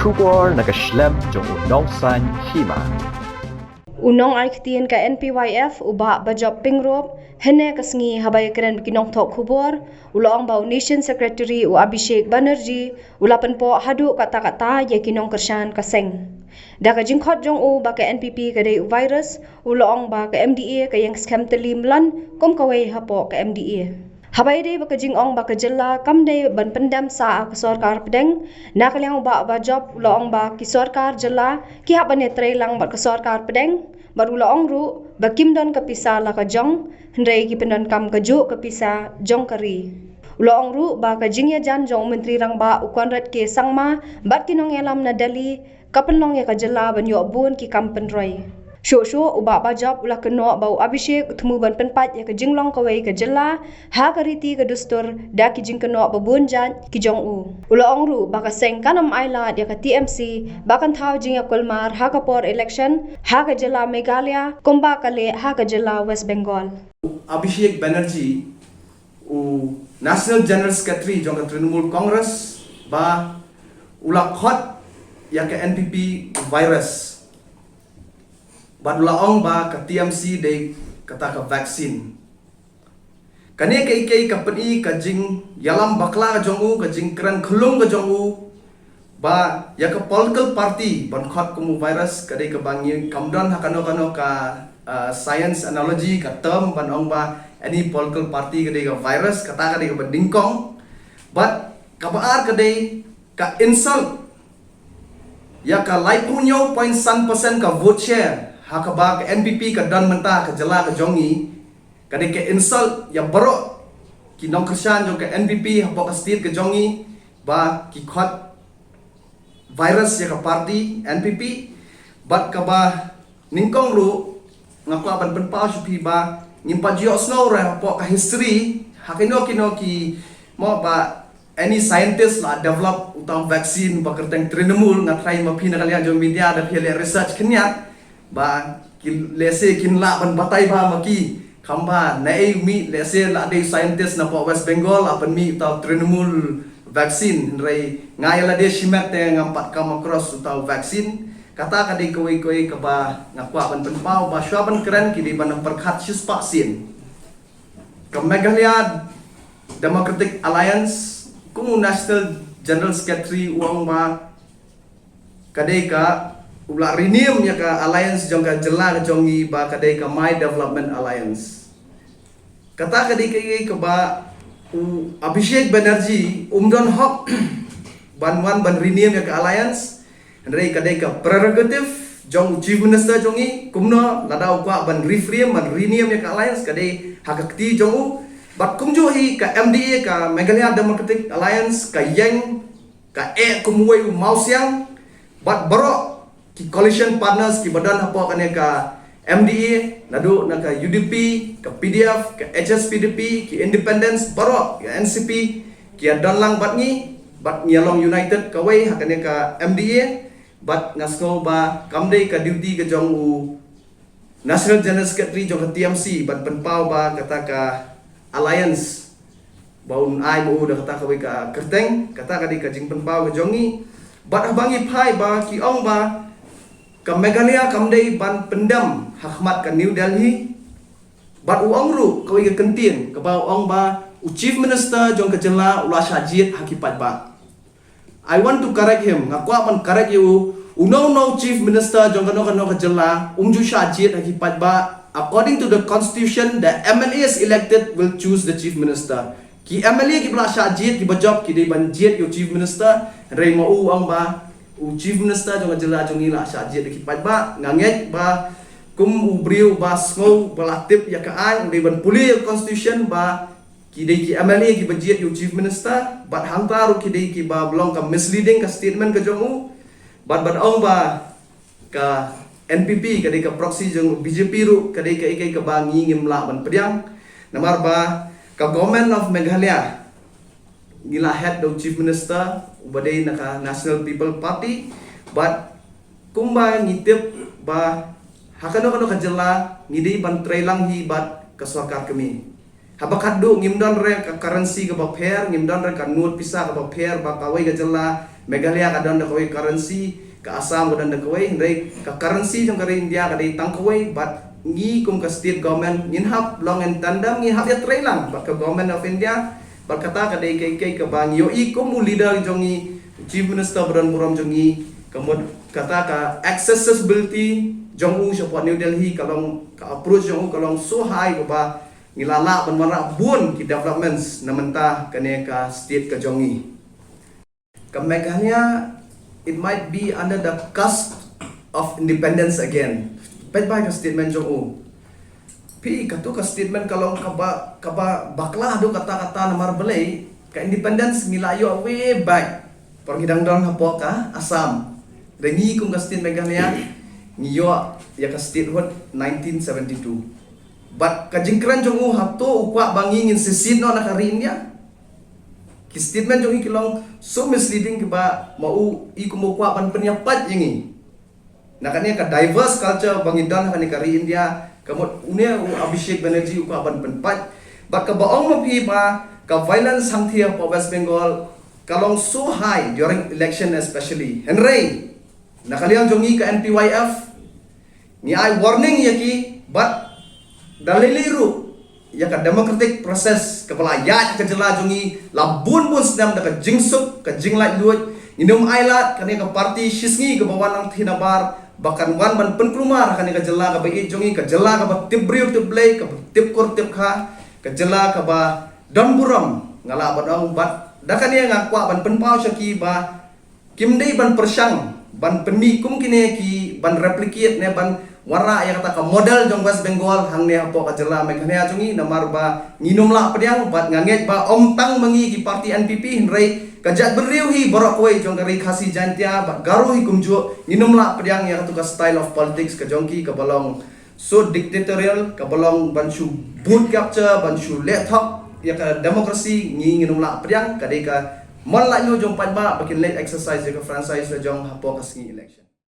Kubor nakaslem jong unongsan hima. Unong arktiin ka NPYF uba bajab pingrop hene kasngi habay keren bikinong tok kubor uloong bau Nation Secretary u Abhishek Banerjee ulapan po hadu kata-kata ye kinong kershan kaseng. Da ka jingkhot jong u ba ka NPP kadai u virus uloong ba ka MDA ka yang scam telim lan kom kawai hapo ka MDA. Habay day baka jingong baka jela kam day ban pendam sa ka sarkar pedeng nakalyang ba bajab uloong ba ki sarkar jela ki haban netre lang ba ka sarkar pedeng baru laong ru bakim don kapisa la ka jong hendai ki pendon kam ka ju kapisa jong kari uloong ru ba ka jingya jan jong menteri rang ba ukon rat ke sangma bat kinong elam na dali kapenlong ya ka jela ban yo bun ki kam penroi sho uba bajab ula keno bau Abhishek utmu ban penpat ya ka jinglong kawai ka jela ha kariti ka dustur da ki jing keno babun jan ki jong u uloong ru ba ka seng kanam aila ya ka TMC bakan thau jing ya kolmar ha ka por election ha ka jela Meghalaya komba kale ha ka jela West Bengal. Abhishek Banerjee u National General Secretary jong ka Trinamool Congress ba ula khot ya ka NPP virus badulaong ba ka TMC day kata ka vaksin kani kai company ka jing yalam bakla ka jongu ka jing kran khulung ka jongu ba ya ka political party ban khot kumu virus kadai ka bangi kamdon hakano ka science analogy ka term ban ong ba any political party kadai ka virus kata kadai ka bandingkong but kabaar kadai ka insult ya ka laipunyo 0.1% ka vote share hakaba ka NPP ka dan menta ka jela ka jongi kadai ka insult ya baro ki nong krisyan jong ka NPP hapo ka state ka jongi ba ki khot virus ya ka party NPP bat ka ba ningkong ru ngaku aban penpau shupi ba ngimpa jio snow ra hapo ka history hakino kino ki mo ba any scientist la develop utang vaksin ba kerteng Trinamool ngatrai mapi na kalian jong media da phele research kenya ba kin lese kin la ban batai ba maki khamba nai mi lese la de scientist na po West Bengal apan mi ta Trinamool vaccine rai ngai la de shimat te ngampat kam cross ta vaccine kata ka de koi ka ba ngakwa ban penpau ba shwaban keren ki de ban perkhat sis vaksin ka Meghalaya Democratic Alliance kumu National General Secretary uang ba kadai ka ula renew ya ka alliance jong ka jela jongi ba kadai ka My Development Alliance kata kadai ka ba Abhishek Banerjee umdon hok ban renew ya ka alliance ndai kadai ka prerogative jong chief minister jongi kumno ladau kwa ban reframe ban renew ya ka alliance kadai hakakti jongu bat kumjo hi ka MDA ka Meghalaya Democratic Alliance ka yang ka kumwei mausiang bat baro ki coalition partners ki badan hapo kane ka MDA nadu na ka UDP ka PDF ka HSPDP ki Independence baro ka NCP ki adan lang bat nyalong United ka wei hakane ka MDA bat ngasko ba kamdei ka duty ka jong u National General Secretary jong ka TMC bat penpau ba kata ka alliance baun ai bu da kata ka wei ka kerteng kata ka di ka jing penpau ka jongi bat abangi phai ba ki ong ba ka Meghalaya kamdei ban pendam hakmat ka New Delhi bat uang ru kawai ka kentin ka ba ong ba chief minister jong ka jela ula syajit hakipat ba I want to correct him ngakwa man correct you no chief minister jong ka jela umju syajit hakipat ba according to the constitution the MLAs elected will choose the chief minister ki MLA ki bla syajit ki bajab ki dei ban jet yo chief minister rei mo uang ba chief minister jong jela jong ila syajit ki pat ba nganget ba kum ubriu ba ngo balatip ya ka ai de ban puli constitution ba ki de ki MLA ki budget you chief minister bat hangtaru ki de ki ba belong ka misleading ka statement ka jong bat ong ba ka NPP ka de ka proxy jong BJP ru ka de ka ikai ka ba ngingim la ban pediang namar ba ka government of Meghalaya ngila head do chief minister ubadai naka National People Party but kumba ngitip ba hakano ka jela ngidei ban trailang hi bat kaswakar kami Habakadu ngimdon re ka currency ka paper, ngimdon re ka nut pisa ka paper, ba kawai ka jela Meghalaya ka don da kawai currency, ka Assam ka don da kawai, hindai ka currency jong ka India ka dai tang kawai, but ngi kum ka state government ngin hap long and tandam ngin hap ya trailang, ba ka government of India, ba kata ka dai kai ka bang yo i kum leader jongi chief minister Badan Muram jongi, kamud kata ka accessibility jong u support New Delhi kalong ka approach jong u kalong so high ba ngilala banmara bun ki developments na mentah kane ka state ka jongi ka Meghalaya it might be under the cusp of independence again pet by ka statement jong u pi katu ka statement kalong kaba bakla do kata-kata na marbelay ka independence milayo way back pergidang don hapo ka Assam dengi kung ka state Meghalaya ngiyo ya ka statehood 1972 but kajingkran jong hapto ukwa bangingin sisid no nakarin niya ki statement jong kilong so misleading ba mau i kumukwa pan penyapat yingi nakanya ka diverse culture bangidan kan kari India kamot unia Abhishek Banerjee ukwa pan penpat but ka baong mapi ba ka violence hangthia po West Bengal kalong so high during election especially Henry nakaliang jongi ka NPYF ni ay warning yaki but daliliru ya ka democratic process kepelayat ka jela jongi labun bun sedam da ka jingsuk ka jinglai luot inum ailat kani ka party shisngi ke bawanang thinabar bahkan wan ban penklumar kani ka jela ka bai jongi ka jela ka tibriu tiblai ka tip kor tip kha ka jela ka ba donburam ngala badong bat da kani ngakwa ban penpau syaki ba kimdei ban persang ban penikum kini ki ban replicate ne ban warna yang kata ka model jong West Bengal hang ne apo ka jela Meghalaya jongi namar ba nginum la pediang bat nganget ba omtang mengi ki parti NPP hinrei kajat beriu hi borok wei jong kari khasi jantia bat garu hi kumju nginum la pediang yang kata ka style of politics ka jongki ka balong so dictatorial ka balong banshu boot capture banshu laptop ya ka demokrasi nginum la pediang kadai ka mon la nyu jong pan ba bakin late exercise ya ka franchise jong hapo ka singi election